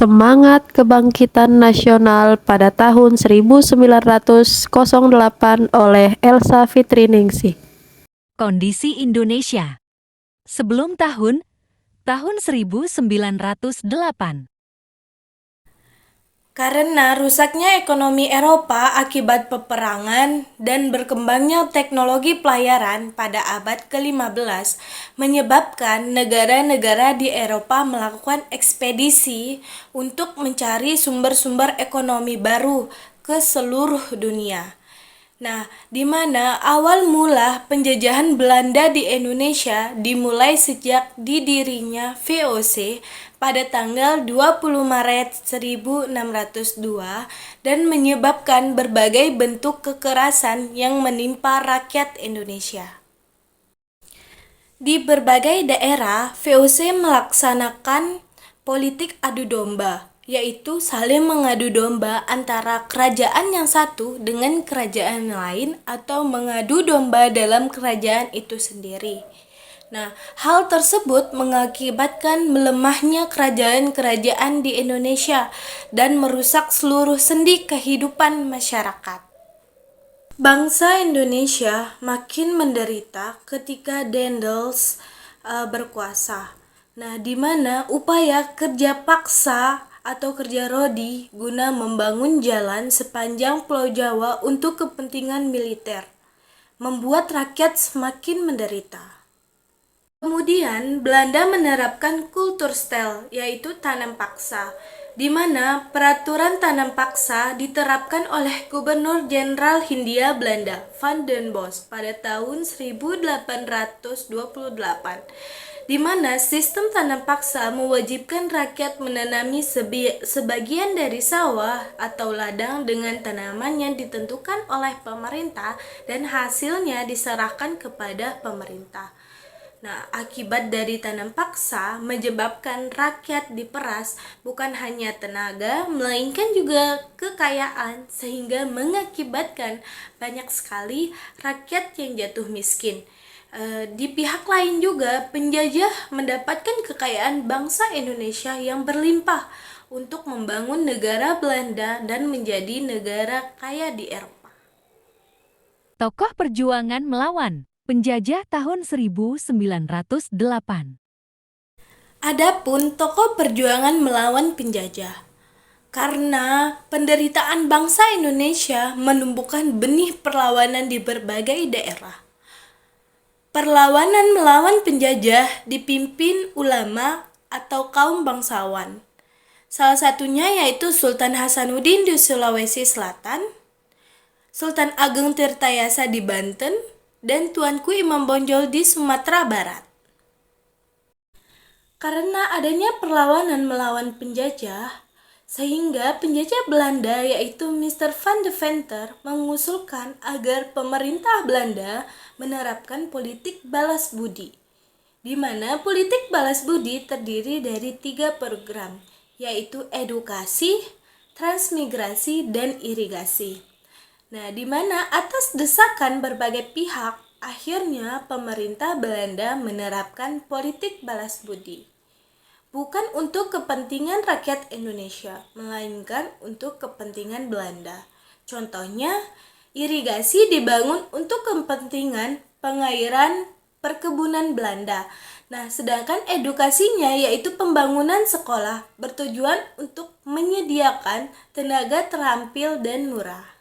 Semangat Kebangkitan Nasional pada tahun 1908 oleh Elsa Fitriningsih. Kondisi Indonesia sebelum tahun 1908. Karena rusaknya ekonomi Eropa akibat peperangan dan berkembangnya teknologi pelayaran pada abad ke-15 menyebabkan negara-negara di Eropa melakukan ekspedisi untuk mencari sumber-sumber ekonomi baru ke seluruh dunia. Nah, di mana awal mula penjajahan Belanda di Indonesia dimulai sejak didirinya VOC pada tanggal 20 Maret 1602 dan menyebabkan berbagai bentuk kekerasan yang menimpa rakyat Indonesia. Di berbagai daerah, VOC melaksanakan politik adu domba, yaitu saling mengadu domba antara kerajaan yang satu dengan kerajaan lain atau mengadu domba dalam kerajaan itu sendiri. Nah, hal tersebut mengakibatkan melemahnya kerajaan-kerajaan di Indonesia dan merusak seluruh sendi kehidupan masyarakat. Bangsa Indonesia makin menderita ketika Daendels berkuasa. Nah, di mana upaya kerja paksa atau kerja rodi guna membangun jalan sepanjang Pulau Jawa untuk kepentingan militer membuat rakyat semakin menderita. Kemudian Belanda menerapkan kulturstel, yaitu tanam paksa, di mana peraturan tanam paksa diterapkan oleh Gubernur Jenderal Hindia Belanda Van den Bosch pada tahun 1828, di mana sistem tanam paksa mewajibkan rakyat menanami sebagian dari sawah atau ladang dengan tanaman yang ditentukan oleh pemerintah dan hasilnya diserahkan kepada pemerintah. Nah, akibat dari tanam paksa menyebabkan rakyat diperas bukan hanya tenaga, melainkan juga kekayaan, sehingga mengakibatkan banyak sekali rakyat yang jatuh miskin. Di pihak lain juga, penjajah mendapatkan kekayaan bangsa Indonesia yang berlimpah untuk membangun negara Belanda dan menjadi negara kaya di Eropa. Tokoh perjuangan melawan penjajah tahun 1908. Adapun tokoh perjuangan melawan penjajah, karena penderitaan bangsa Indonesia menumbuhkan benih perlawanan di berbagai daerah. Perlawanan melawan penjajah dipimpin ulama atau kaum bangsawan. Salah satunya yaitu Sultan Hasanuddin di Sulawesi Selatan, Sultan Ageng Tirtayasa di Banten, dan Tuanku Imam Bonjol di Sumatera Barat. Karena adanya perlawanan melawan penjajah, sehingga penjajah Belanda yaitu Mr. van Deventer mengusulkan agar pemerintah Belanda menerapkan politik balas budi, di mana politik balas budi terdiri dari 3 program, yaitu edukasi, transmigrasi, dan irigasi. Nah, di mana atas desakan berbagai pihak, akhirnya pemerintah Belanda menerapkan politik balas budi. Bukan untuk kepentingan rakyat Indonesia, melainkan untuk kepentingan Belanda. Contohnya, irigasi dibangun untuk kepentingan pengairan perkebunan Belanda. Nah, sedangkan edukasinya yaitu pembangunan sekolah bertujuan untuk menyediakan tenaga terampil dan murah.